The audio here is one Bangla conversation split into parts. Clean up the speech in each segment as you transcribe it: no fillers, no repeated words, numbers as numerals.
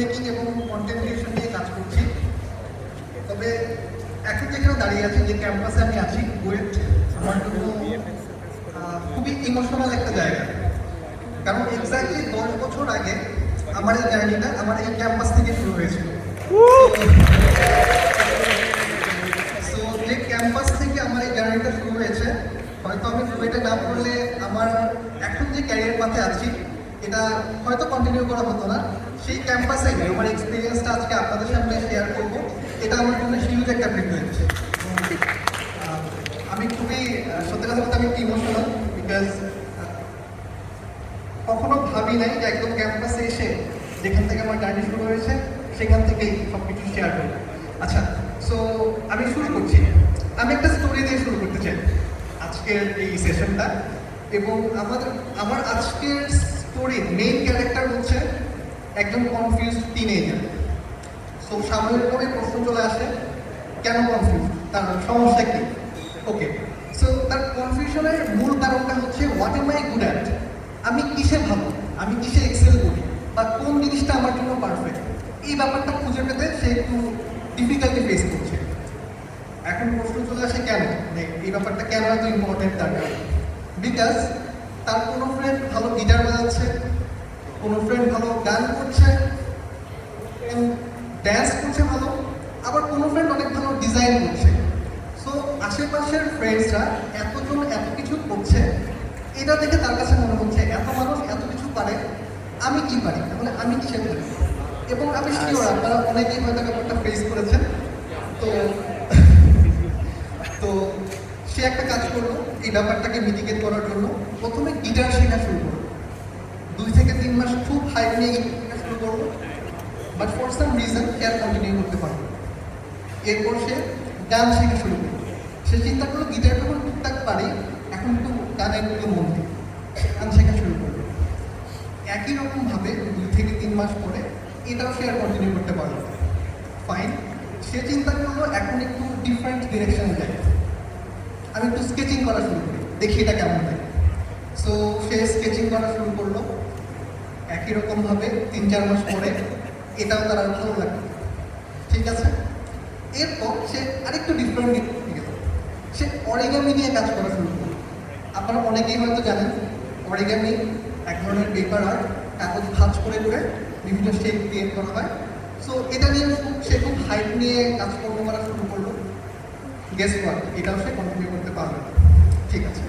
মেকিং এবং কন্টেন্ট ক্রিয়েশন নিয়ে কাজ করছি। তবে এখন যেখানে দাঁড়িয়ে আছি, যে ক্যাম্পাসে আমি আছি, বুয়েট আমার জন্য খুবই ইমোশনাল একটা জায়গা। কারণ এক্স্যাক্টলি 10 বছর আগে আমার এই জার্নিটা আমার এই ক্যাম্পাস থেকে শুরু হয়েছিল। সো যে ক্যাম্পাস থেকে আমার এই জার্নিটা শুরু হয়েছে, হয়তো আমি বুয়েটে না পড়লে আমার এখন যে ক্যারিয়ার পাথে আছি এটা হয়তো কন্টিনিউ করা হতো না। সেই ক্যাম্পাসে আমার এক্সপিরিয়েন্সটা আজকে আপনাদের সামনে শেয়ার করবো, এটা আমার জন্য হিউজ একটা প্রিভিলেজ। আমি খুবই সত্যি কথা বলতে আমি একটু ইমোশনাল, বিকজ কখনো ভাবি নাই যে একদম ক্যাম্পাসে এসে যেখান থেকে আমার জার্নি শুরু হয়েছে সেখান থেকেই সব কিছু শেয়ার করবো। আচ্ছা, সো আমি শুরু করছি। আমি একটা স্টোরি দিয়ে শুরু করতে চাই আজকের এই সেশনটা। এবং আমার আজকের স্টোরির মেইন ক্যারেক্টার হচ্ছে একজন কনফিউজড টিনেজার। সো সাময়িকভাবে প্রশ্ন চলে আসে, কেন কনফিউজ, তার সমস্যা কি? ওকে, সো তার কনফিউশনের মূল কারণটা হচ্ছে what M I good at, আমি কিসে ভালো, আমি কিসে এক্সেল করি, বা কোন জিনিসটা আমার জন্য পারফেক্ট। এই ব্যাপারটা খুঁজে পেতে সে একটু ডিফিকাল্টি ফেস করছে। এখন প্রশ্ন চলে আসে কেন, এই ব্যাপারটা কেন এত ইম্পর্টেন্ট তার কারণে? বিকজ তার কোনো ফ্রেন্ড ভালো গিটার বাজাচ্ছে, কোনো ফ্রেন্ড ভালো গান করছে, ড্যান্স করছে ভালো, আবার কোনো ফ্রেন্ড অনেক ভালো ডিজাইন করছে। সো আশেপাশের ফ্রেন্ডসরা এতজন এত কিছু করছে, এটা দেখে তার কাছে মনে হচ্ছে এত মানুষ এত কিছু পারে, আমি কি পারি, তাহলে আমি কিসে পারি? এবং আমি শিওর আপনারা অনেকেই হয়তো ব্যাপারটা ফেস করেছেন। তো তো সে একটা কাজ করলো এই ব্যাপারটাকে মিটিগেট করার জন্য, প্রথমে গিটার শেখা শুরু করলো। 2 থেকে 3 মাস খুব হাইপ নিয়ে শেখা শুরু করলো, বাট ফর সাম রিজন সে আর কন্টিনিউ করতে পারলো। এরপর সে গান শেখা শুরু করলো। সে চিন্তা করলো গিটার যখন টুকটাক পারি, এখন একটু গানের একটু মন দিই, গান শেখা শুরু করলো। একই রকমভাবে 2 থেকে 3 মাস পরে এটাও সে আর কন্টিনিউ করতে পারলো। ফাইন, সে চিন্তা করলো এখন একটু ডিফারেন্ট ডিরেকশনে যায়, আমি একটু স্কেচিং করা শুরু করি, দেখি এটা কেমন লাগে। সো সে স্কেচিং করা শুরু করলো। একই রকমভাবে 3-4 মাস পরে এটাও তার আর ভালো লাগলো, ঠিক আছে। এরপর সে আরেকটু ডিফারেন্ট দিকে গেল, সে অরিগামি নিয়ে কাজ করা শুরু করলো। আপনারা অনেকেই হয়তো জানেন অরিগামি এক ধরনের পেপার আর্ট, কাগজ ভাঁজ করে করে বিভিন্ন শেপ ক্রিয়েট করা হয়। সো এটা নিয়ে সে খুব হাইপ নিয়ে কাজকর্ম করা শুরু করলো। গেস ওয়াট, এটাও সে কন্টিনিউ করতে পারবে না, ঠিক আছে।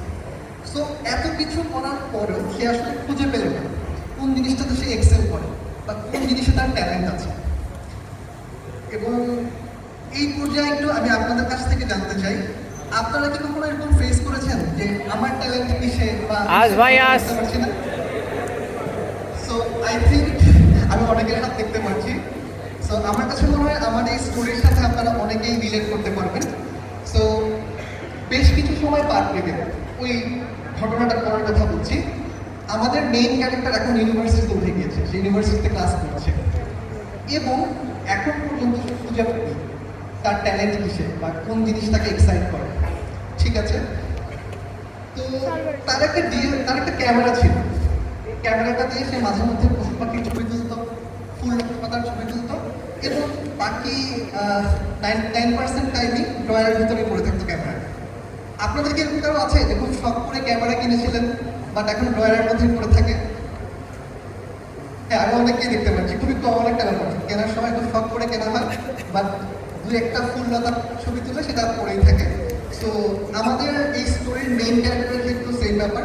সো এত কিছু করার পরেও সে আসলে খুঁজে পেল না কোন জিনিসটাতে সে এক্সেল করে বা কোন জিনিসে তার ট্যালেন্ট আছে। এবং এই পর্যায়ে একটু আমি আপনাদের কাছ থেকে জানতে চাই, আপনারা কি কখনো এরকম ফেস করেছেন যে আমার ট্যালেন্ট কিসে বা বুঝতে পারছি না? সো আই থিঙ্ক আমি অনেকের হাত দেখতে পাচ্ছি। সো আমার কাছে মনে হয় আমার এই স্টোরির সাথে আপনারা অনেকেই রিলেট করতে পারবেন। সো বেশ কিছু সময় পার পেতে ওই ঘটনাটা করার কথা বলছি। আমাদের মেইন ক্যারেক্টার এখন ইউনিভার্সিটিতে উঠে গিয়েছে, সে ইউনিভার্সিটিতে ক্লাস করছে এবং এখন পর্যন্ত সে খুঁজে পায়নি তার ট্যালেন্ট কিসে বা কোন জিনিস তাকে এক্সাইট করে, ঠিক আছে। তো তার একটা ক্যামেরা ছিল, ক্যামেরাটা দিয়ে সে মাঝে মধ্যে পশু পাখির ছবি তুলতো, ফুল পাতার ছবি তুলতো, এবং বাকি 9% টাইমই ড্রয়ারের ভিতরে পড়ে থাকতো ক্যামেরা। আপনাদের কি এরকম কারো আছে যে খুব শখ করে ক্যামেরা কিনেছিলেন বাট এখন ড্রয়ারের মধ্যে পড়ে থাকে? হ্যাঁ, আমি অনেককেই দেখতে পাচ্ছি, খুবই কমন একটা ব্যাপার। কেনার সময় খুব শখ করে কেনা হয়, বাট 2-1টা ফুল লতার ছবি তুলে সেটা পড়েই থাকে। সো আমাদের এই স্টোরির মেইন ক্যারেক্টারের ক্ষেত্রে সেই ব্যাপার।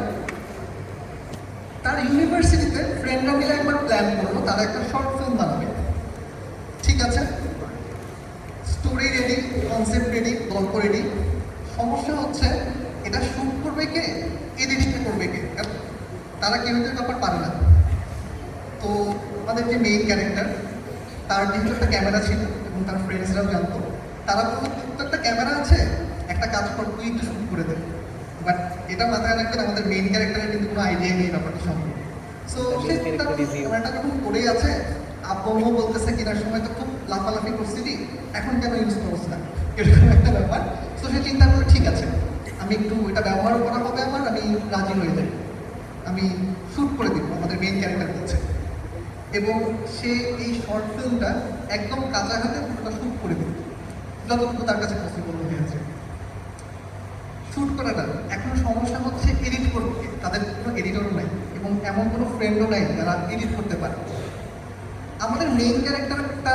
তার ইউনিভার্সিটিতে ফ্রেন্ডরা মিলে একবার প্ল্যান করলো তারা একটা শর্ট ফিল্ম বানাবে, ঠিক আছে। স্টোরি রেডি, কনসেপ্ট রেডি, গল্প রেডি। সমস্যা হচ্ছে এটা শুট করবে কে, এডিটটা করবে কে, তারা কেউ তো ব্যাপার পারে না। তো আমাদের যে মেইন ক্যারেক্টার, তার যেহেতু একটা ক্যামেরা ছিল এবং তার ফ্রেন্ডসরাও জানতো, তারা বললো তো একটা ক্যামেরা আছে, একটা কাজ কর, তুই একটু শুট করে দেবে। বাট এটা মাথায় রাখবেন আমাদের মেইন ক্যারেক্টারের কিন্তু কোনো আইডিয়া নেই ব্যাপারটা সম্পর্কে। সো সে ক্যামেরাটা যখন পড়েই আছে, আব্বু বলতেছে কেনার সময় তো খুব লাফালাফি করছিলি, এখন কেন ইউজ করছ না, এরকম একটা ব্যাপার। সো সে চিন্তা করলো ঠিক আছে, আমি একটু এটা ব্যবহার করা হবে আমার, আমি রাজি হয়ে যাই, আমি শ্যুট করে দিব, আমাদের মেইন ক্যারেক্টার বলছে। এবং সে এই শর্ট ফিল্মটা একদম কাঁচা হাতে পুরোটা শ্যুট করে দিল, যতটুকু তার কাছে পসিবল হয়েছে। শ্যুট করাটা এখন সমস্যা হচ্ছে এডিট করতে, তাদের কোনো এডিটরও নাই এবং এমন কোনো ফ্রেন্ডও নাই যারা এডিট করতে পারে। আমাদের মেইন ক্যারেক্টার একটা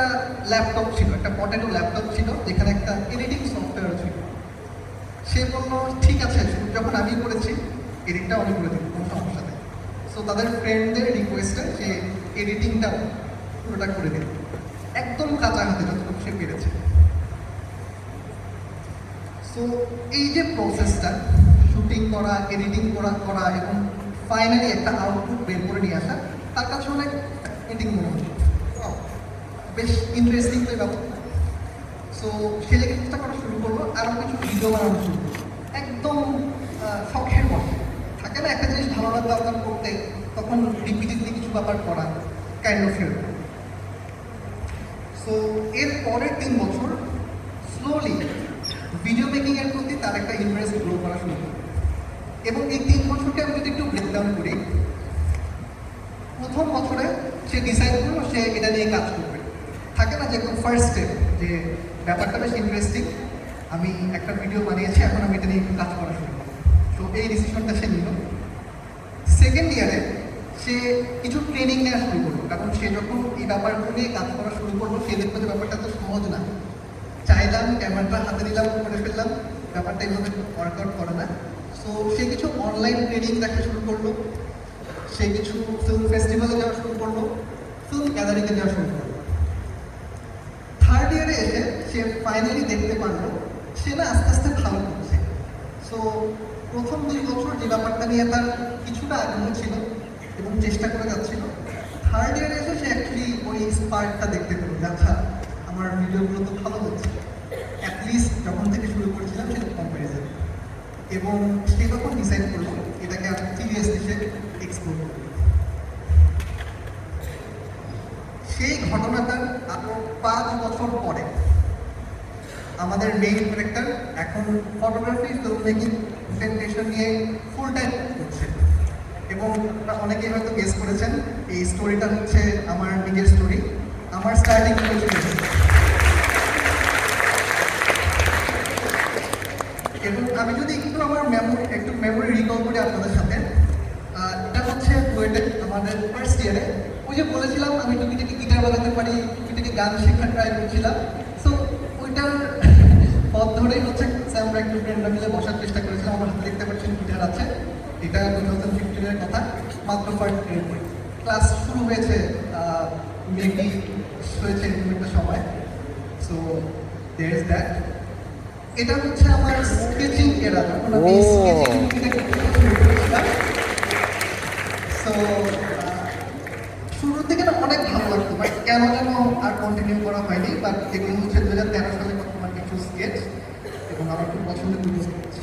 ল্যাপটপ ছিল, একটা পটেটো ল্যাপটপ ছিল যেখানে একটা এডিটিং সফটওয়্যার ছিল। সে বললো ঠিক আছে, যখন আমি করেছি এডিটটা আমি করে দিই, কোনো সমস্যা নেই। সো তাদের ফ্রেন্ডদের রিকোয়েস্টে সে এডিটিংটাও পুরোটা করে দিল, একদম কাঁচা হাতে যতটুকু সে পেরেছে। সো এই যে প্রসেসটা, শুটিং করা, এডিটিং করা এবং ফাইনালি একটা আউটপুট বের করে নিয়ে আসা, তার কাছে অনেক এডিটিং মনে হতো, বেশ ইন্টারেস্টিং তো ব্যাপার। সো সে যে চেষ্টা করা শুরু করলো, আরও কিছু ভিডিও বানানো শুরু করলো, একদম শখের বসে। থাকে না একটা জিনিস ভালো লাগলো আপনার করতে, তখন রিপিটেডলি কিছু ব্যাপার করা কাইন্ড অফ ফিল। সো এর পরের 3 বছর স্লোলি ভিডিও মেকিং এর প্রতি তার একটা ইন্টারেস্ট গ্রো করা শুরু করে। এবং এই 3 বছরকে আমি যদি একটু ব্রেকডাউন করি, প্রথম বছরে সে ডিসাইড করলো সে এটা নিয়ে কাজ করবে। থাকে না যে একদম ফার্স্ট স্টেপ, যে ব্যাপারটা বেশ ইন্টারেস্টিং, আমি একটা ভিডিও বানিয়েছি, এখন আমি এটা নিয়ে একটু কাজ করা শুরু করবো। তো এই ডিসিশনটা সে নিল। সেকেন্ড ইয়ারে সে কিছু ট্রেনিং নেওয়া শুরু করলো, কারণ সে যখন এই ব্যাপারগুলো নিয়ে কাজ করা শুরু করলো সে দেখলো যে ব্যাপারটা তো সহজ না। চাইলাম ক্যামেরাটা হাতে দিলাম, করে ফেললাম, ব্যাপারটা এইভাবে ওয়ার্কআউট করে না। সো সে কিছু অনলাইন ট্রেনিং দেখা শুরু করলো, সে কিছু ফিল্ম ফেস্টিভ্যালে যাওয়া শুরু করলো, ফিল্ম গ্যালারিতে যাওয়া শুরু করলো। থার্ড ইয়ারে এসে সে ফাইনালি দেখতে পারলো সে না আস্তে আস্তে ভালো করছে। সো প্রথম 2 বছর যে ব্যাপারটা নিয়ে তার কিছুটা আগ্রহ ছিল এবং চেষ্টা করে যাচ্ছিল, থার্ড ইয়ারে এসে সে অ্যাকচুয়ালি ওই স্পার্কটা দেখতে পেল যে আচ্ছা আমার ভিডিওগুলো তো ভালো হচ্ছে, অ্যাটলিস্ট যখন থেকে শুরু করেছিলাম সেটা কম্পারিজন। এবং সে তখন ডিসাইড করলো এটাকে আর সিরিয়াসলি সে এক্সপ্লোর করবে। সেই ঘটনাটার আরো 5 বছর পরে আমাদের মেইন ক্যারেক্টার এখন ফটোগ্রাফি, ফিল্ম মেকিং, প্রেজেন্টেশন নিয়ে ফুল টাইম করছে। এবং অনেকেই হয়তো গেস করেছেন এই স্টোরিটা হচ্ছে আমার নিজের স্টোরি। আমার স্টার্টিং হয়েছিল, এবং আমি যদি একটু আমার মেমোরি রিকল করি আপনাদের সাথে, এটা হচ্ছে বুয়েটের আমাদের ফার্স্ট ইয়ারে। ওই যে বলেছিলাম আমি টুকিটাকি গিটার বাজাতে পারি, টুকিটাকি গান শেখার ট্রাই করছিলাম। সো ওইটার পথ ধরেই হচ্ছে আমরা একটু ফ্রেন্ডরা মিলে বসার চেষ্টা করেছিলাম। আমার হাতে দেখতে পাচ্ছেন গিটার আছে, এটা 2015-এর কথা, মাত্র ফার্স্ট ইয়ার পরে ক্লাস শুরু হয়েছে, মেবি হয়েছে এরকম একটা সময়। So there is that. এটা হচ্ছে আমার স্কেচিং এরা, যখন আমি স্কেচিং শুরু করেছিলাম। সো শুরুর দিকে না অনেক ভালো লাগতো, বাট কেন যেন আর কন্টিনিউ করা হয়নি। বাট এগুলো হচ্ছে 2013 সালে আমার কিছু স্কেচ এবং আমার খুব পছন্দের দুটো স্কেচ।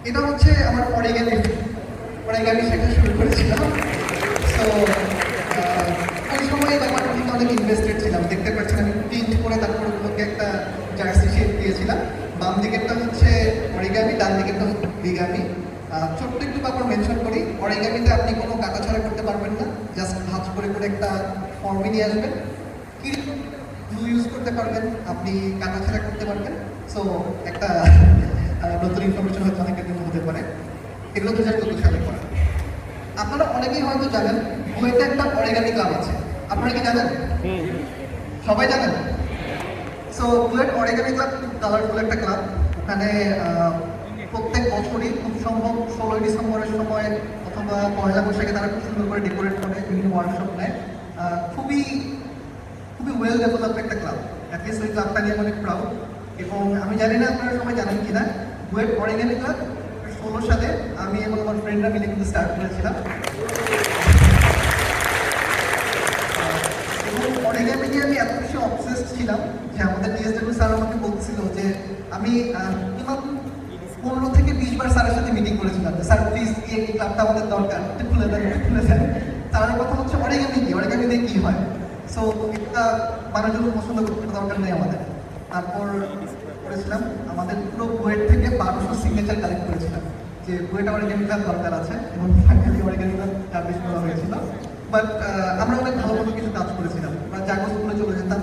এটা হচ্ছে আমার অরিগামি শেখা শুরু করেছিলাম। সো ওই সময় ব্যাপারটা থেকে অনেক ইনভেস্টেড ছিলাম। দেখতে পাচ্ছেন আমি প্রিন্ট করে তারপর ওগুলোকে একটা জার্সি শেপ দিয়েছিলাম। বাম দিকেরটা হচ্ছে অরিগামি, ডান দিকেরটা হচ্ছে অরিগামি। ছোট্ট একটু ব্যাপার মেনশন করি, অরিগামিতে আপনি কোনো কাটা ছাড়া করতে পারবেন না, জাস্ট ভাঁজ করে করে একটা ফর্মে নিয়ে আসবেন। গ্লু ইউজ করতে পারবেন, আপনি কাটা ছাড়া করতে পারবেন। সো একটা নতুন ইনফরমেশন হয়তো অনেকের জন্য হতে পারে। এগুলো 2014 সালে করা। আপনারা অনেকেই হয়তো জানেন বুয়েটে একটা অরিগামি ক্লাব আছে, আপনারা কি জানেন? সবাই জানেন? সো বুয়েট অরিগামি ক্লাব খুব কালারফুল একটা ক্লাব। ওখানে প্রত্যেক বছরই খুব সম্ভব 16 ডিসেম্বরের সময় অথবা পয়লা বৈশাখে তারা খুব সুন্দর করে ডেকোরেট করে বিভিন্ন ওয়ার্কশপ নেয়। খুবই ওয়েল ডেভেলপড একটা ক্লাব, অ্যাটলিস্ট ওই ক্লাবটা নিয়ে অনেক প্রাউড। এবং আমি জানি না আপনারা সবাই জানেন কিনা, বুয়েট অরিগামি ক্লাব 2016 সালে আমি এবং আমার ফ্রেন্ডরা মিলে কিন্তু স্টার্ট করেছিলাম। এবং অরিগামি নিয়ে আমি এত বেশি অবসেসড ছিলাম যে আমাদের ডিএসডব্লিউ স্যার আমাকে বলছিল যে আমি 15 থেকে 20 বার স্যারের সাথে মিটিং করেছিলাম, স্যার প্লিজ এই ক্লাবটা আমাদের দরকার, খুলে দেন। তার কথা হচ্ছে অরিগামি দিয়ে কী হয়। সো এটা মানুষজন পছন্দ করতে দরকার নেই আমাদের। তারপর করেছিলাম আমাদের পুরো বুয়েট থেকে 1200 সিগনেচার কালেক্ট করেছিলাম যে বুয়েট অরিগামি ক্লাব দরকার আছে, এবং ফাইনালি অরিগামি ক্লাব এস্টাবলিশ করা হয়েছিল। বাট আমরা অনেক ভালো ভালো কিছু কাজ করেছিলাম। আমরা জাগো স্কুলে চলে যেতাম,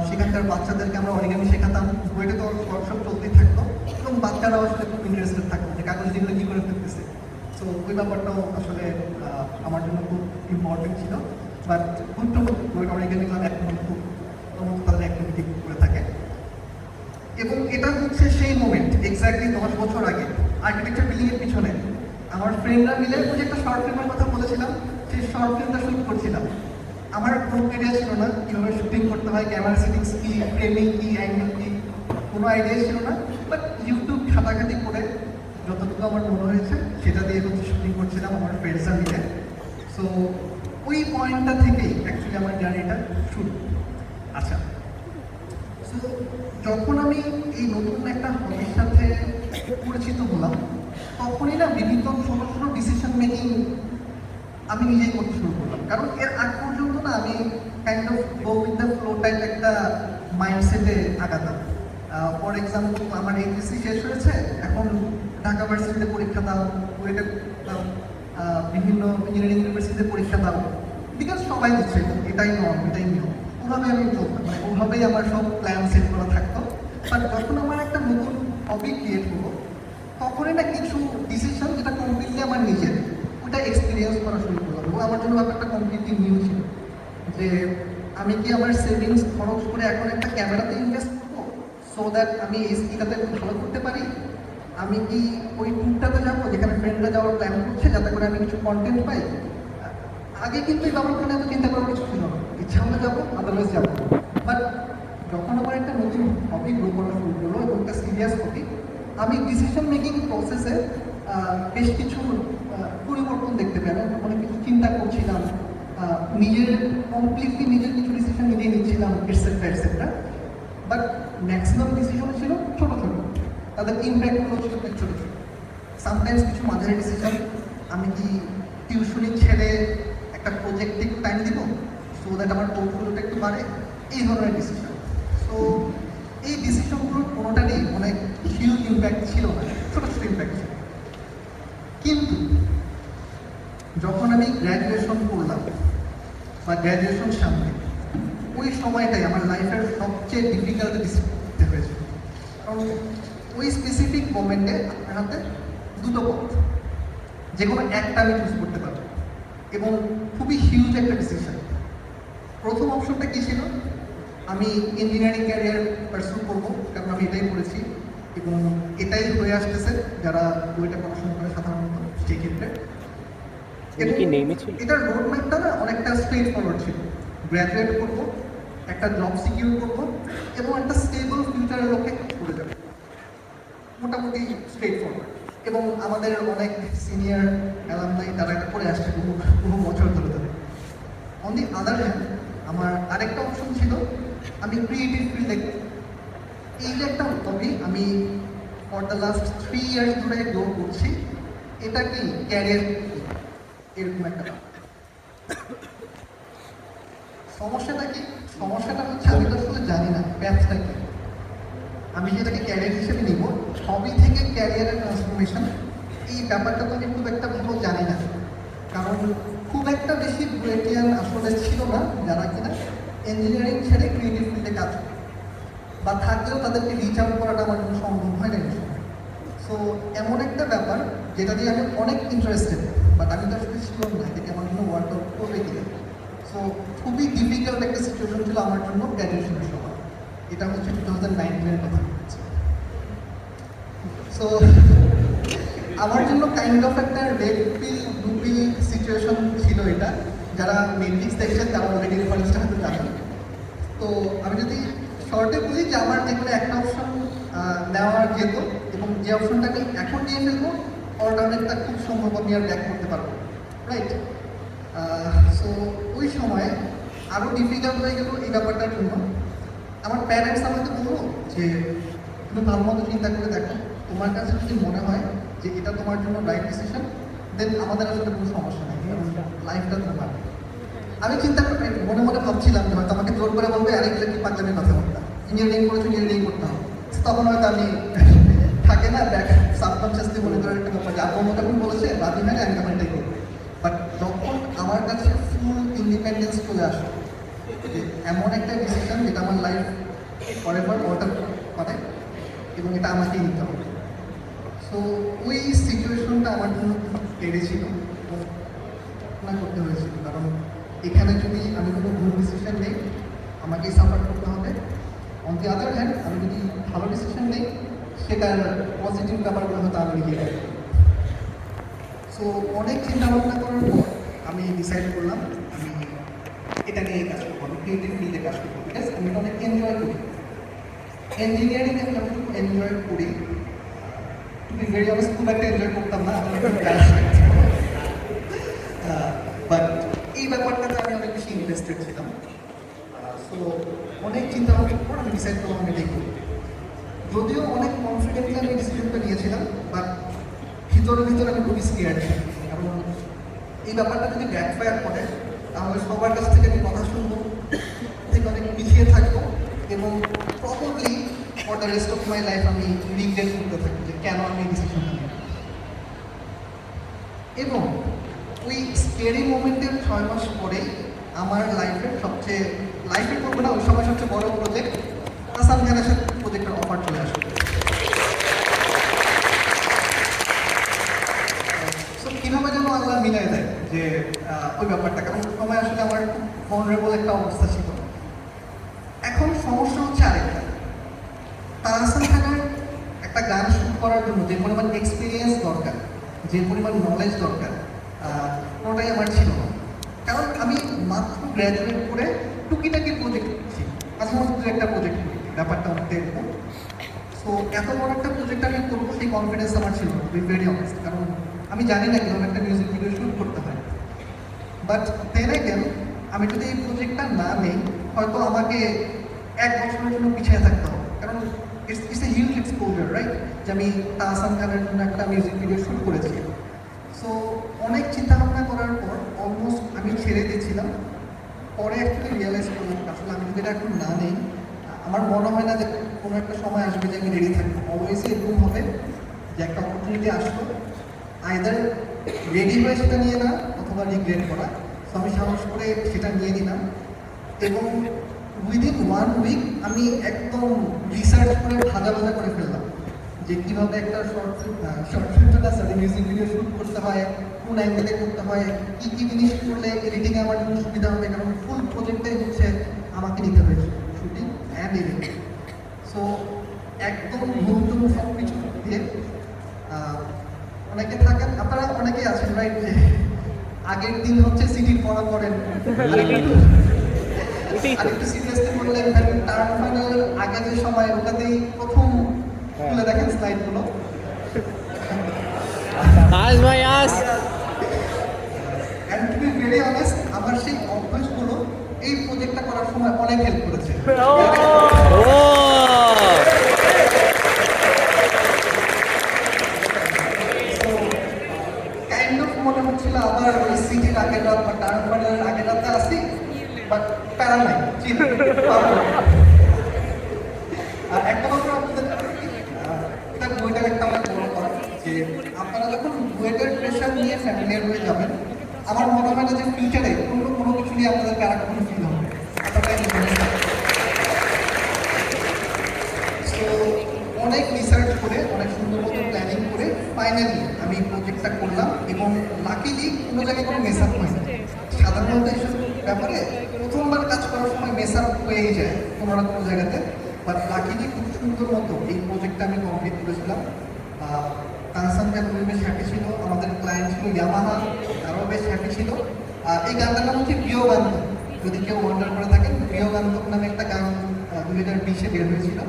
সেখানকার বাচ্চাদেরকে আমরা অরিগামি শেখাতাম, বইটা তো ওয়ার্কশপ চলতেই থাকতো এবং বাচ্চারাও আসলে খুব ইন্টারেস্টেড থাকতো যে কাগজ যেগুলো কী করে ফেলতেছে। সো ওই ব্যাপারটাও আসলে আমার জন্য খুব ইম্পর্টেন্ট ছিল। বাট বইটা অরিগামি ক্লাব এখন খুব তাদের অ্যাক্টিভিটি করে থাকে। এবং এটা হচ্ছে সেই মোমেন্ট এক্স্যাক্টলি 10 বছর আগে আর্কিটেকচার বিল্ডিংয়ের পিছনে আমার ফ্রেন্ডরা মিলে ওই যে একটা শর্ট ফিল্মের কথা বলেছিলাম, সেই শর্ট ফিল্মটা শুট করছিলাম। আমার কোনো আইডিয়া ছিল না কীভাবে শুটিং করতে হয়, ক্যামেরা সেটিংস কী, ফ্রেমিং কী, অ্যাঙ্গেল কী, কোনো আইডিয়া ছিল না। বাট ইউটিউব ঘাটাঘাটি করে যতটুকু আমার মনে হয়েছে সেটা দিয়ে হচ্ছে শুটিং করছিলাম আমার ফ্রেন্ডসরা মিলে। সো ওই পয়েন্টটা থেকেই অ্যাকচুয়ালি আমার জার্নিটা শুরু। আচ্ছা, সো যখন আমি এই নতুন একটা হবির সাথে পরিচিত হলাম, তখনই না বিভিন্ন ছোটো ছোটো ডিসিশন মেকিং আমি নিজেই করতে শুরু করলাম। কারণ এর আগ পর্যন্ত না আমি kind of go with the flow type একটা মাইন্ডসেটে আগাতাম। ফর এক্সাম্পল, আমার এইচএসসি শেষ হয়েছে, এখন ঢাকা ভার্সিটিতে পরীক্ষা দাও, ওয়েটে দাও, বিভিন্ন ইঞ্জিনিয়ারিং ইউনিভার্সিটিতে পরীক্ষা দাও, বিকজ সবাই দিচ্ছে, এটাই নর্ম, এটাই নিয়ম। ওভাবে আমি চলতাম, মানে ওভাবেই আমার সব প্ল্যান সেট করা থাকতো। বাট যখন আমার একটা নতুন হবি ক্রিয়েট হলো, তখনই না কিছু ডিসিশন যেটা কমপ্লিটলি আমার নিজের, ওটা এক্সপিরিয়েন্স করা শুরু করলাম। এবং আমার জন্য ব্যাপারটা কমপ্লিটলি নিউ ছিল যে আমি কি আমার সেভিংস খরচ করে এখন একটা ক্যামেরাতে ইনভেস্ট করবো সো দ্যাট আমি এই স্কিলটাতে ভালো করতে পারি। আমি কি ওই ট্যুরটাতে যাবো যেখানে ফ্রেন্ডরা যাওয়ার প্ল্যান করছে যাতে করে আমি কিছু কন্টেন্ট পাই। আগে কিন্তু এই ব্যাপারটা নিয়ে এত চিন্তা করার কিছু ছিল না, ইচ্ছা হলে যাবো, আদারওয়াইজ যাবো। বাট যখন আমার একটা নতুন হবি গ্রো করা শুরু করলো এবং একটা সিরিয়াস হবি, আমি ডিসিশন মেকিং প্রসেসে বেশ কিছু পরিবর্তন দেখতে পেলাম। অনেক কিছু চিন্তা করছিলাম, নিজের কমপ্লিটলি নিজের কিছু ডিসিশন নিজেই নিচ্ছিলাম, etcetera etcetera. But maximum decision ছিল ছোটো ছোটো, তাদের ইম্প্যাক্টগুলো ছিল অনেক ছোটো ছোটো। সামটাইমস কিছু মাঝারি ডিসিশন, আমি কি টিউশনি ছেড়ে একটা প্রজেক্টে একটু টাইম দিব সো দ্যাট আমার পোর্টফোলিওটা একটু বাড়ে, এই ধরনের ডিসিশন। সো এই ডিসিশনগুলোর কোনোটারই অনেক হিউজ ইম্প্যাক্ট ছিল না, ছোটো ছোটো ইম্প্যাক্ট ছিল। কিন্তু যখন আমি গ্র্যাজুয়েশন করলাম বা গ্র্যাজুয়েশন সামনে, ওই সময়টাই আমার লাইফের সবচেয়ে ডিফিকাল্ট ডিসিশন নিতে হয়েছে। কারণ ওই স্পেসিফিক মোমেন্টে আপনার হাতে দুটো পথ, যে কোনো একটা আমি চুজ করতে পারবো এবং খুবই হিউজ একটা ডিসিশন। প্রথম অপশনটা কী ছিল, আমি ইঞ্জিনিয়ারিং ক্যারিয়ার পারসু করবো, কারণ আমি এটাই পড়েছি এবং এটাই হয়ে আসতেছে যারা বইটা পড়াশোনা করে সাধারণত সেই ক্ষেত্রে। এটার রোড ম্যাপটা না অনেকটা স্ট্রেট ফরওয়ার্ড ছিল, গ্র্যাজুয়েট করবো, একটা জব সিকিউর করবো এবং একটা স্টেবল ফিউচারের লক্ষ্যে করে যাবে, মোটামুটি স্ট্রেট ফরওয়ার্ড। এবং আমাদের অনেক সিনিয়র অ্যালামনাই তারা এটা করে আসছে বহু বছর ধরে ধরে। অন দি আদার হ্যান্ড আমার আরেকটা অপশন ছিল, আমি ক্রিয়েটিভ ফিল্ডে, এই যে একটা হবি আমি ফর দ্য লাস্ট 3 ইয়ার্স ধরে গ্রো করছি, এটা কি ক্যারিয়ার, এরকম একটা সমস্যাটা কি? সমস্যাটা হচ্ছে আমি তো আসলে জানি না প্যাথটা কি। আমি যেটাকে ক্যারিয়ার হিসেবে নিব, হবি থেকে ক্যারিয়ারের ট্রান্সফরমেশন, এই ব্যাপারটা তো আমি খুব একটা ভালো জানি না। কারণ খুব একটা বেশি ব্রেটিয়ান আসলে ছিল না যারা কিনা ইঞ্জিনিয়ারিং ছেড়ে ক্রিয়েটিভ ফিল্ডে কাজ করে, বা থাকলেও তাদেরকে রিচ আউট করাটা আমার জন্য সম্ভব হয় না। সো এমন একটা ব্যাপার যেটা দিয়ে আমি অনেক ইন্টারেস্টেড, বাট আমি তো আসলে শিওর না এটাকে আমার জন্য ওয়ার্ক আউট করবে কিনা। সো খুবই ডিফিকাল্ট একটা সিচুয়েশন ছিল আমার জন্য গ্র্যাজুয়েশনের সময়। এটা হচ্ছে 2019-এর কথা বলছি। সো আমার জন্য কাইন্ড অফ একটা রেড পিল ব্লু পিল সিচুয়েশন ছিল এটা। যারা নেটফ্লিক্স দেখছেন তারা অলরেডি রেফারেন্সটা হয়তো জানেন। তো আমি যদি শর্টে বলি যে আমার যে কোনো একটা অপশন নেওয়া যেত এবং যে অপশনটা আমি এখন নিয়ে ফেলবো অল্টারনেটটা খুব সম্ভব আমি আর ব্যাক করতে পারবো, রাইট? সো ওই সময় আরও ডিফিকাল্ট হয়ে গেল এই ব্যাপারটার জন্য। আমার প্যারেন্টস আমাকে বললো যে তুমি ভালো মতো চিন্তা করে দেখো, তোমার কাছে যদি মনে হয় যে এটা তোমার জন্য রাইট ডিসিশন, দেন আমাদের আসলে কোনো সমস্যা নেই, লাইফটা তোমার। আমি চিন্তা করে মনে মনে ভাবছিলাম যে হয়তো আমাকে জোর করে বলবে আরেকগুলো কি পাগলামি কথা বলতাম, ইঞ্জিনিয়ারিং করেছো ইঞ্জিনিয়ারিং করতে হবে, তখন হয়তো আমি থাকে না ব্যাক সাবকনসিয়াসলি মনে করার একটা ব্যাপার যে আপন মোটামুটি বলেছে রাজি হয় না, আমি তেমনটাই করবো। বাট যখন আমার কাছে ফুল ইন্ডিপেন্ডেন্স চলে আসে, যে এমন একটা ডিসিশন যেটা আমার লাইফ ফরএভার অল্টার করে এবং এটা আমাকেই নিতে হবে। সো ওই সিচুয়েশনটা আমার জন্য খুব পেরেছিল না করতে হয়েছিল, কারণ এখানে যদি আমি কোনো ভুল ডিসিশন নেই আমাকেই সাফার করতে হবে। অন দি আদার হ্যান্ড আমি যদি ভালো ডিসিশন নেই সেটার পজিটিভ ব্যাপারগুলো হয়তো আমি নিজে রাখি। সো অনেক চিন্তা ভাবনা করার পর আমি ডিসাইড করলাম আমি এটা নিয়ে কাজ করবো, আমি ক্রিয়েটিভ ফিল্ডে কাজ করবো। ঠিক আছে, আমি এটা অনেক এনজয় করি, ইঞ্জিনিয়ারিং আমি খুব এনজয় করি। টু বি ভেরি অনেস্ট খুব একটা এনজয় করতাম না, আমার বাট এই ব্যাপারটাতে আমি অনেক বেশি ইন্টারেস্টেড ছিলাম। সো অনেক চিন্তা ভাবনার পর আমি ডিসাইড করলাম আমি এটাই করি। যদিও অনেক কনফিডেন্টলি আমি ডিসিশনটা নিয়েছিলাম, বাট ভিতরে ভিতরে আমি খুবই স্কেয়ার্ড ছিলাম, কারণ এই ব্যাপারটা যদি ব্যাকফায়ার করে তাহলে সবার কাছ থেকে আমি কথা শুনবো, থেকে অনেক পিছিয়ে থাকবো এবং probably for the rest of my life আমি রিগ্রেট করতে থাকি যে কেন আমি এই ডিসিশনটা নিই। এবং ওই স্কেরি মোমেন্টের 6 মাস পরেই আমার লাইফের বলবো না, ওই সময় সবচেয়ে বড় প্রজেক্ট আসাম খানের সাথে প্রজেক্টের অফার চলে আসবে। সো কীভাবে যেন আল্লাহ মিলাই দেয় যে ওই ব্যাপারটা, কারণ সময় আসলে আমার খুব ভলনারেবল একটা অবস্থা ছিল। এখন সমস্যা হচ্ছে আরেকটা, তাহসান খানের একটা গান শুট করার জন্য যে পরিমাণ এক্সপিরিয়েন্স দরকার, যে পরিমাণ নলেজ দরকার, কোনোটাই আমার ছিল না। কারণ আমি মাত্র গ্র্যাজুয়েট করে টুকিটাকি প্রজেক্ট করছি, মাঝে মাঝে দু একটা প্রজেক্ট করি, ব্যাপারটা অনেকটা এরকম। সো এত বড় একটা প্রজেক্ট আমি করবো সেই কনফিডেন্স আমার ছিল না, টু বি ভেরি অনেস্ট, কারণ আমি জানি না কীভাবে একটা মিউজিক ভিডিও শুট করতে হয়। বাট দেন অ্যাগেন আমি যদি এই প্রজেক্টটা না নেই হয়তো আমাকে 1 বছরের জন্য পিছিয়ে থাকতে হবে, কারণ it's a huge exposure, right? যে আমি তাহসান খানের জন্য একটা মিউজিক ভিডিও শুট করেছি। সো অনেক চিন্তা ভাবনা করার পর অলমোস্ট আমি ছেড়ে দিয়েছিলাম। পরে অ্যাকচুয়ালি রিয়েলাইজ করলাম আসলে আমি যদি এটা এখন না নেই, আমার মনে হয় না যে কোনো একটা সময় আসবে যে আমি রেডি থাকবো। অলওয়েজ এরকম হবে যে একটা অপরচুনিটি আসলো, আইদার রেডি হয়ে সেটা নিয়ে না অথবা রিগ্রেট করা। সো আমি সাহস করে সেটা নিয়ে নিলাম এবং উইদিন 1 উইক আমি একদম রিসার্চ করে ভাজা ভাজা করে ফেললাম যে কীভাবে একটা শর্ট ফিল্মটা সাথে মিউজিক ভিডিও শ্যুট করতে হয়, কোন অ্যাঙ্গেলে করতে হয়, কী কী জিনিস করলে এডিটিংয়ে আমার জন্য সুবিধা হবে, কারণ ফুল প্রজেক্টটাই হচ্ছে আমাকে নিতে হয়েছে, শুটিং অ্যান্ড এডিটিং। সো একদম নতুন সব কিছু দিয়ে অনেকে থাকেন, আপনারা অনেকেই আছেন রাইট, যে আগের দিন হচ্ছে সিটির পড়া করেন, আরেকটু সিরিয়াসলি বললেন টার্ম ফাইনাল আগে যে সময় ওটাতেই প্রথম তুলে দেখেন স্লাইডগুলো। And to be very honest, আমার সেই অভ্যাসগুলো এই প্রজেক্টটা করার সময় অনেক হেল্প করেছে। কাইন্ড অফ মনে হচ্ছিল আবার ওই সিটির আগের রাত বা টার্ম ফাইনালের আগের রাতে আসি, বাট প্যারা নাই, আর একটা কথা আপনাদের এটা বইটার একটা আমার বড় কথা যে আপনারা যখন বুয়েটের প্রেশার নিয়ে ফ্যামিলিয়ার হয়ে যাবেন, আমার মনে হয় না যে ফিউচারে কোনো কিছু নিয়ে আপনাদের প্যারা কখনো ফিল হবে। সো অনেক রিসার্চ করে অনেক সুন্দর মতো প্ল্যানিং করে ফাইনালি আমি প্রজেক্টটা করলাম এবং লাকিলি কোনো জায়গায় কোনো মেস আপ হয়নি। সাধারণত এইসব ব্যাপারে প্রথমবার কাজ করার সময় মেস আপ হয়েই যায় কোনো না কোনো জায়গাতে, বাট লাকিলি খুব সুন্দর মতো এই প্রজেক্টটা আমি কমপ্লিট করেছিলাম। তাহসান খান বেশ হ্যাপি ছিল, আমাদের ক্লায়েন্ট ছিল ইয়ামাহা, তারাও বেশ হ্যাপি ছিল। এই গানটার নাম হচ্ছে প্রিয় গান্ত, যদি কেউ ওয়ান্ডার করে থাকেন, প্রিয় গান্ত নামে একটা গান 2020-এ বের হয়েছিল,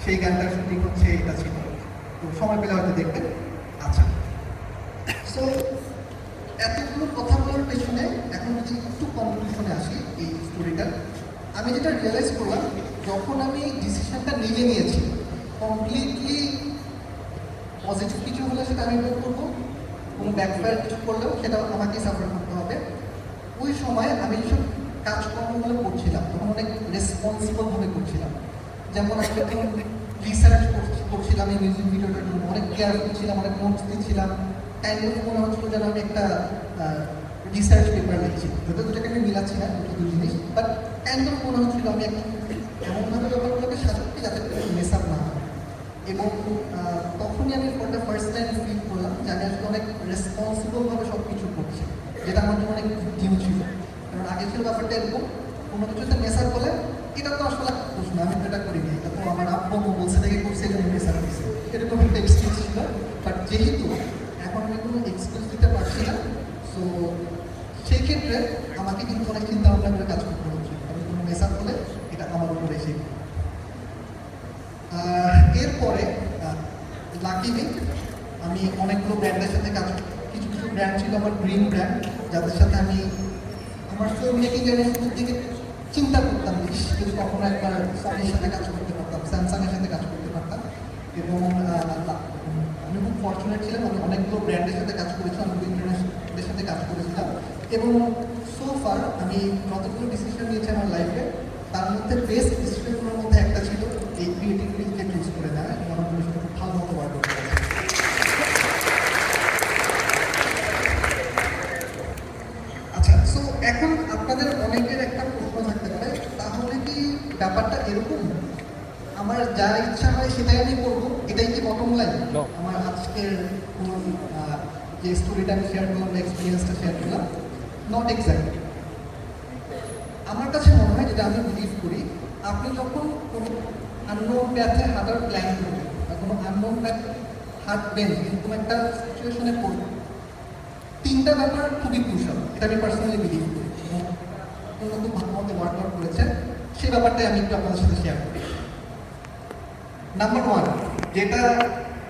সেই গানটার শুটিং হচ্ছে এটা ছিল। তো সময় পেলে হয়তো দেখবেন। আচ্ছা, সো এতগুলো কথা বলার পেছনে এখন যদি একটু কনক্লুশনে আসি এই স্টোরিটা, আমি যেটা রিয়েলাইজ করলাম যখন আমি ডিসিশনটা নিজে নিয়েছি কমপ্লিটলি পজিটিভ কিছু হলে সেটা আমি ইমপ্রুভ করবো, কোনো ব্যাকফায়ার কিছু করলেও সেটা আমাকে সাফার করতে হবে। ওই সময় আমি যেসব কাজকর্মগুলো করছিলাম তখন অনেক রেসপন্সিবলভাবে করছিলাম। যেমন আমি যখন রিসার্চ করছিলাম এই মিউজিক ভিডিওটার জন্য অনেক কেয়ারফুল ছিলাম, অনেক নোটস দিচ্ছিলাম, টাইম মনে হচ্ছিল যেন আমি একটা রিসার্চ পেপার লিখছি, যদিও দুটাকে আমি মিলাচ্ছি না, দুটো দুই জিনিস, বাট কাইন্ড অফ মনে হচ্ছিল আমি একটা এমনভাবে ব্যাপারগুলোকে সাজাচ্ছি যাতে মেস আপ না হয়। এবং তখনই আমি for the first time feel করলাম যে আমি আসলে অনেক রেসপন্সিবলভাবে সব কিছু করছি, যেটা আমার জন্য অনেক ডিউ ছিল। কারণ আগে ছিল ব্যাপারটা এরকম, কোনো কিছুতে মেস আপ বলে এটা তো আসলে প্রশ্ন, আমি তো এটা করিনি, এটা তো আমার আব্বু বলছে থেকে করছে, এটা মেস আপ করছে, এরকম একটা এক্সকিউজ ছিল। বাট যেহেতু এখন আমি কোনো এক্সকিউজ দিতে পারছি না, সো সেই ক্ষেত্রে আমাকে কিন্তু অনেক চিন্তা ভাবনা করে কাজ করতে হচ্ছে। আমি কোনো মেস আপ হলে এটা আমার উপরে এসে। এরপরে লাকিলি আমি অনেকগুলো ব্র্যান্ডের সাথে কাজ, কিছু কিছু ব্র্যান্ড ছিল আমার ড্রিম ব্র্যান্ড, যাদের সাথে আমি আমার ফিল্ম মেকিং জার্নির দিকে চিন্তা করতাম যদি কখনো একবার সনির সাথে কাজ করতে পারতাম, স্যামসাংয়ের সাথে কাজ করতে পারতাম। এবং আমি খুব ফর্চুনেট ছিলাম, আমি অনেকগুলো ব্র্যান্ডের সাথে কাজ করেছিলাম, অনেকগুলো ইন্টারন্যাশনালের সাথে কাজ করেছিলাম। এবং সো ফার আমি যতগুলো ডিসিশন নিয়েছি আমার লাইফে, তার মধ্যে বেস্ট ডিসিশনগুলোর মধ্যে একটা ছিল এই ক্রিয়েটিভ ফিল্ডকে চুজ করে দেওয়া, এবং আমার ভবিষ্যতে খুব ভালো মতো বার করতে পারছি। আচ্ছা, সো এখন আপনাদের অনেকের একটা প্রশ্ন থাকতে পারে, তাহলে কি ব্যাপারটা এরকম আমার যা ইচ্ছা হয় সেটাই আমি করবো, এটাই কি বটম লাইন? আমার আজকের যে স্টোরিটা আমি শেয়ার করলাম, এক্সপিরিয়েন্সটা শেয়ার করলাম, নট এক্স্যাক্টলি। আমার কাছে মনে হয়, যেটা আমি বিলিভ করি, আপনি যখন কোনো আননোন প্যাথে হাঁটার প্ল্যান করবেন বা কোনো আননোন প্যাথে হাঁটবেন, এরকম একটা সিচুয়েশনে পড়বেন, তিনটা ব্যাপার খুবই ক্রুশাল, এটা আমি পার্সোনালি বিলিভ করি এবং আপনারা খুব ভালো মতো ওয়ার্কআউট করেছেন, সেই ব্যাপারটাই আমি একটু আপনাদের সাথে শেয়ার করি। নাম্বার ওয়ান, যেটা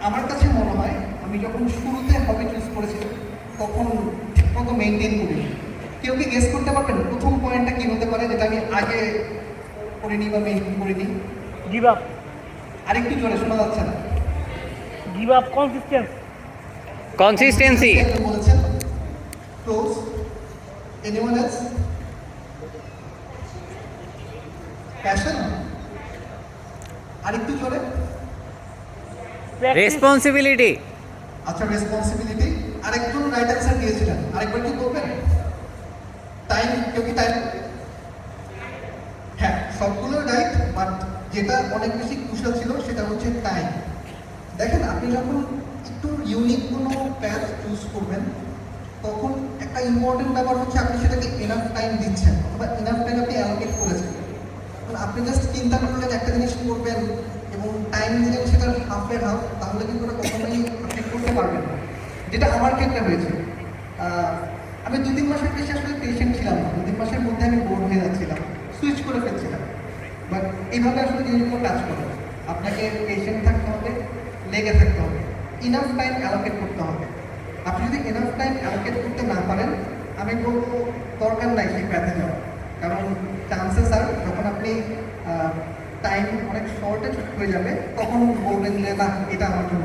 আমার কাছে মনে হয় আমি যখন শুরুতে হবি চুজ করেছি তখন ঠিকমতো মেনটেন করিনি। কেউ কি গেস করতে পারবেন প্রথম পয়েন্টটা কি হতে পারে, যেটা আমি আগে করিনি বা মেনটেন করিনি? Give up. আরেকটু জোরে শোনা যাচ্ছে না। গিভ আপ, কনসিস্টেন্সি বলেছেন। ক্লোজ। Anyone else? প্যাশন। আরেকটু জোরে। রেসপন্সিবিলিটি। আচ্ছা, রেসপন্সিবিলিটি। আরেকজন রাইট অ্যান্সার দিয়েছিলেন, আরেকবার কি বলবেন? টাইম। কেউ কি টাইম? হ্যাঁ, সবগুলো রাইট, বাট যেটা অনেক বেশি ক্রুশাল ছিল সেটা হচ্ছে টাইম। দেখেন, আপনি যখন একটু ইউনিক কোনো প্যাথ চুজ করবেন, তখন একটা ইম্পর্টেন্ট ব্যাপার হচ্ছে আপনি সেটাকে এনাফ টাইম দিচ্ছেন, অথবা এনাফ টাইম আপনি অ্যালোকেট করেছেন। আপনি জাস্ট চিন্তা করলেন একটা জিনিস করবেন এবং টাইম দিলেন সেটার হাফের হাফ, তাহলে কিন্তু ওটা কখনোই আপনি করতে পারবেন না, যেটা আমার ক্ষেত্রে হয়েছে। আমি 2-3 মাসের বেশি আসলে পেশেন্ট ছিলাম না, 2-3 মাসের মধ্যে আমি বোর হয়ে যাচ্ছিলাম, সুইচ করে ফেলছিলাম। বাট এইভাবে আসলে জিনিসগুলো কাজ করে, আপনাকে পেশেন্ট থাকতে হবে, লেগে থাকতে হবে, ইনাফ টাইম অ্যালোকেট করতে হবে। আপনি যদি এনাফ টাইম অ্যালোকেট করতে না পারেন, আমি বলবো দরকার নাই সেই প্যাথে যাওয়া। কারণ চান্সেস আর যখন আপনি টাইম অনেক শর্টেজ হয়ে যাবে, তখন বলবেন যে না, এটা আমার জন্য,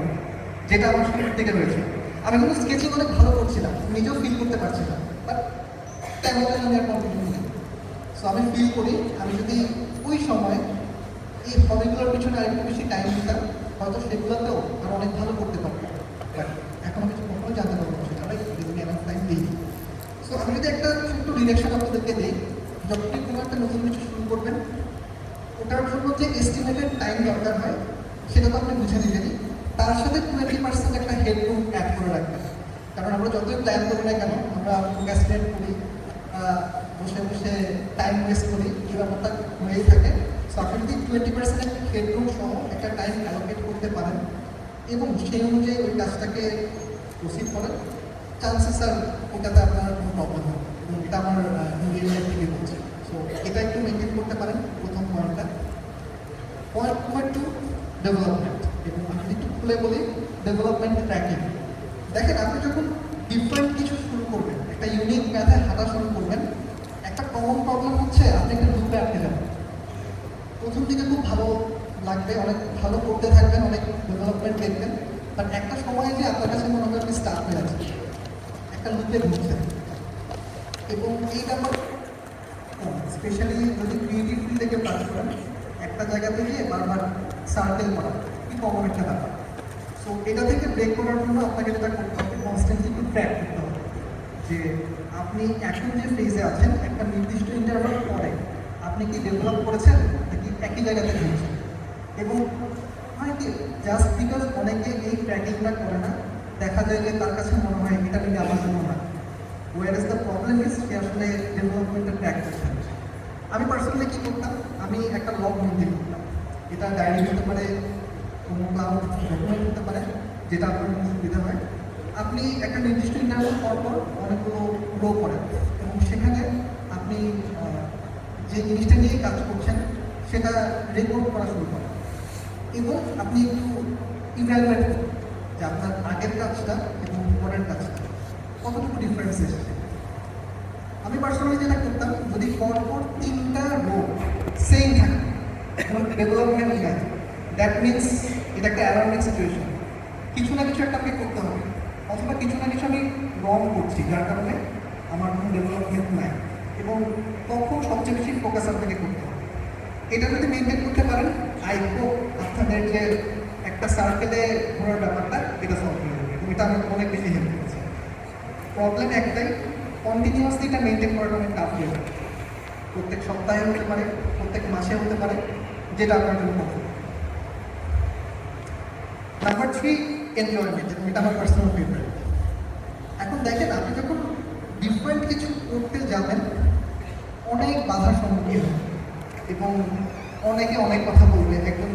যেটা আমার শুরুর থেকে হয়েছে। আমি কিন্তু স্কেচিং অনেক ভালো করছিলাম, নিজেও ফিল করতে পারছিলাম, বাট কেন যেন আমি আর কন্টিনিউ করি। সো আমি ফিল করি আমি যদি ওই সময় এই হবিগুলোর পিছনে আরেকটু বেশি টাইম দিতাম, হয়তো সেগুলোতেও আর অনেক ভালো করতে পারতাম। বাট এখন আমি কখনো জানতে পারবো না সেটা, যদি এনাফ টাইম দিই। সো আমি যদি একটা ছোট্ট ডিরেকশন আপনাদেরকে দিই, যখনই কোনো একটা নতুন কিছু শুরু করবেন, ওটার জন্য যে এস্টিমেটেড টাইম দরকার হয় সেটা তো আপনি বুঝে নিলেনই, তার সাথে 20% একটা হেডরুম অ্যাড করে রাখবেন। কারণ আমরা যতই প্ল্যান করি না কেন, আমরা প্রোক্রাস্টিনেট করি, বসে বসে টাইম ওয়েস্ট করি, এই ব্যাপারটা হয়েই থাকে। সো আপনি যদি 20% হেডরুম সহ একটা টাইম অ্যালোকেট করতে পারেন এবং সেই অনুযায়ী ওই কাজটাকে প্রসিড করেন, চান্সেস আর ওটাতে আপনার কোনো প্রবলেম হবে। এবং এটা আমার নিজের থেকে বলছে। সো এটা একটু মেনটেন করতে পারেন, প্রথম পয়েন্টটা। Point number 2, development. এবং আমি যদি একটু খুলে বলি, ডেভেলপমেন্ট ট্র্যাকিং। দেখেন, আপনি যখন ডিফারেন্ট কিছু শুরু করবেন, একটা ইউনিক ম্যাথে হাঁটা শুরু করবেন, একটা কমন প্রবলেম হচ্ছে আপনি একটা লুপে আটকে যাবেন। প্রথম দিকে খুব ভালো লাগবে, অনেক ভালো করতে থাকবেন, অনেক ডেভেলপমেন্ট দেখবেন, বাট একটা সময় যে আপনার কাছে মনে হবে আপনি স্টার্ট হয়ে যাচ্ছেন, একটা লুপে ঘুরছেন। এবং এই ব্যাপার স্পেশালি যদি ক্রিয়েটিভ ফিল্ড থেকে কাজ করেন, একটা জায়গাতে গিয়ে বারবার সার্কেল করা কি কমন একটা ব্যাপার। সো এটা থেকে ব্রেক করার জন্য আপনাকে যেটা করতে হবে, কনস্ট্যান্টলি একটু ট্র্যাক করতে হবে। যে আপনি এখন যে ফেজে আছেন একটা নির্দিষ্ট ইন্টারভাল পরে আপনি কি ডেভেলপ করেছেন নাকি একই জায়গাতে ঘুরছেন। এবং হয় কি জাস্ট বিকজ অনেকে এই ট্র্যাকিংটা করে না, দেখা যায় যে তার কাছে মনে হয় এটা কিন্তু আমার জন্য না, where is the problem is সে আসলে ডেভেলপমেন্টের ট্র্যাক করছেন। আমি পার্সোনালি কী করতাম, আমি একটা লগ মেনটেন করতাম, এটা ডায়েরি হতে পারে, কোনো ক্লাউড ডকুমেন্ট হতে পারে, যেটা আপনার জন্য সুবিধা হয়। আপনি একটা নির্দিষ্ট ইন্টারভিউ পর অনেকগুলো গ্রো করেন এবং সেখানে আপনি যে জিনিসটা নিয়ে কাজ করছেন সেটা রেকর্ড করা শুরু করেন এবং আপনি একটু ইভ্যালুয়েট করুন যে আপনার আগের কাজটা এবং পরের কাজটা কতটুকু ডিফারেন্স এসেছে। আমি পার্সোনালি যেটা করতাম, যদি পরপর 3টা রো সেম থাকে এবং ডেভেলপমেন্ট নেয়, দ্যাট মিনস এটা একটা অ্যালার্মিং সিচুয়েশন, কিছু না কিছু একটা আমাকে করতে হবে, অথবা কিছু না কিছু আমি রং করছি যার কারণে আমার কোনো ডেভেলপমেন্ট নাই, এবং তখন সবচেয়ে বেশি ফোকাস আপনাকে করতে হবে। এটা যদি মেনটেন করতে পারেন, আই হোপ আপনাদের যে একটা সার্কেলে ঘোরার ব্যাপারটা এটা সলভ হয়ে যাবে, এবং এটা আমাকে অনেক বেশি হেল্প করেছে। প্রবলেম একটাই, কন্টিনিউয়াসলি এটা মেনটেন করাটা অনেক টাফ হয়ে যাবে। প্রত্যেক সপ্তাহে হতে পারে, প্রত্যেক মাসে হতে পারে, যেটা আপনার জন্য পছন্দ। নাম্বার 3, এনজয়মেন্ট, এবং এটা আমার পার্সোনাল ফেভারিট। এখন দেখেন, আপনি যখন ডিফারেন্ট কিছু করতে যাবেন অনেক বাধার সম্মুখীন হবে এবং অনেকে অনেক কথা বলবে। একজন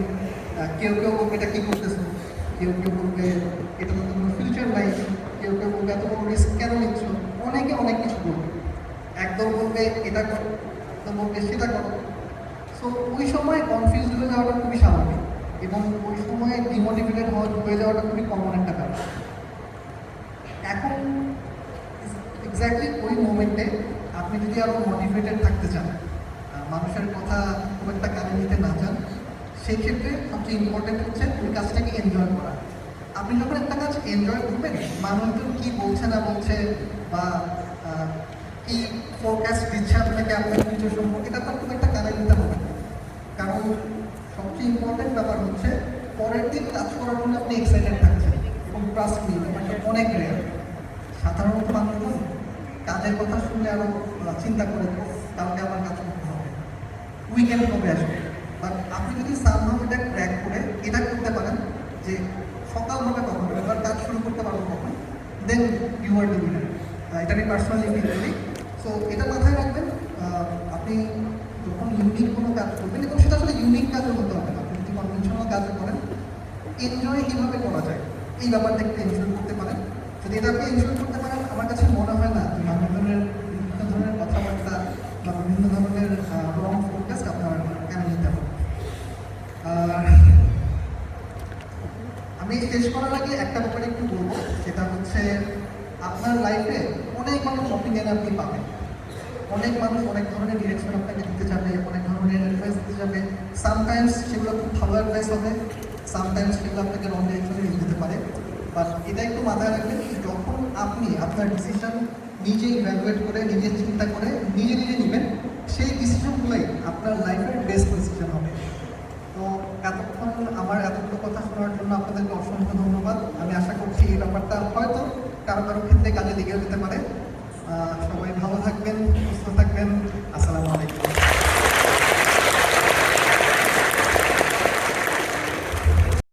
কেউ বলবে এটা কী করতেছো, কেউ বলবে এটা তো কোনো ফিউচার নাই, কেউ বলবে এত বড় রিস্ক কেন নিচ্ছ, অনেকে অনেক কিছু বলবে। একদম বলবে এটা করো, একদম বলবে সেটা করো। সো ওই সময় কনফিউজ হয়ে যাওয়াটা খুবই স্বাভাবিক এবং ওই সময় ডিমোটিভেটেড হয়ে যাওয়াটা খুবই কমন একটা ব্যাপার। এখন এক্স্যাক্টলি ওই মোমেন্টে আপনি যদি আরও মোটিভেটেড থাকতে চান, মানুষের কথা খুব একটা কানে নিতে না চান, সেই ক্ষেত্রে সবচেয়ে ইম্পর্টেন্ট হচ্ছে ওই কাজটাকে এনজয় করা। আপনি যখন একটা কাজ এনজয় করবেন, মানুষজন কী বলছে না বলছে বা কি ফোরকাস্ট দিচ্ছে আপনাকে আপনার ফিউচার সম্পর্কে, এটা তো খুব একটা কানে নিতে হবে না। কারণ সবচেয়ে ইম্পর্টেন্ট ব্যাপার হচ্ছে পরের দিন কাজ করার জন্য আপনি এক্সাইটেড থাকছেন এবং ট্রাস্ট নিয়ে ব্যাপারটা অনেক রেয়ার। সাধারণত মানুষজন কাজের কথা শুনলে আরও চিন্তা করে কালকে আমার কাজ করতে হবে, উইকেন্ড কবে আসবে। বাট আপনি যদি সামহাও এটা ক্র্যাক করে এটা করতে পারেন যে সকাল হবে কখন, এবার কাজ শুরু করতে পারবো কখন, then you are the winner. এটা আমি পার্সোনালি ফিল করি। সো এটা মাথায় রাখবেন, আপনি যখন ইউনিক কোনো কাজ করবেন, এবং সেটা আসলে ইউনিক কাজও হতে হবে না, আপনি যদি কনভেনশনাল কাজও করেন, এনজয় কীভাবে করা যায় এই ব্যাপারটা একটু এনজয় করতে পারেন। যদি এটা আপনি এনজয় করতে পারেন, আমার কাছে মনে হয় না যে বিভিন্ন ধরনের কথাবার্তা বা বিভিন্ন ধরনের রং ফোকাস আপনার কেন নিতে হবে। আমি শেষ করার আগে একটা ব্যাপারে একটু বলবো, সেটা হচ্ছে আপনার লাইফে অনেক মানুষ অপিনিয়ন আপনি পাবেন, অনেক মানুষ অনেক ধরনের ডিরেকশন আপনাকে দিতে যাবে, অনেক ধরনের অ্যাডভাইস দিতে যাবে। সামটাইমস সেগুলো খুব ভালো অ্যাডভাইস হবে, সামটাইমস সেগুলো আপনাকে রং ডিরেকশনে নিয়ে যেতে পারে। বাট এটা একটু মাথায় রাখবেন, যখন আপনি আপনার ডিসিশন নিজে ইভ্যালুয়েট করে, নিজে চিন্তা করে নিজে নেবেন, সেই ডিসিশনগুলোই আপনার লাইফের বেস্ট ডিসিশন হবে। তো এতক্ষণ আমার এতগুলো কথা শোনার জন্য আপনাদেরকে অসংখ্য ধন্যবাদ। আমি আশা করছি এই ব্যাপারটা হয়তো কারো ক্ষেত্রে কাজে লেগেও যেতে পারে। সবাই ভালো থাকবেন, সুস্থ থাকবেন।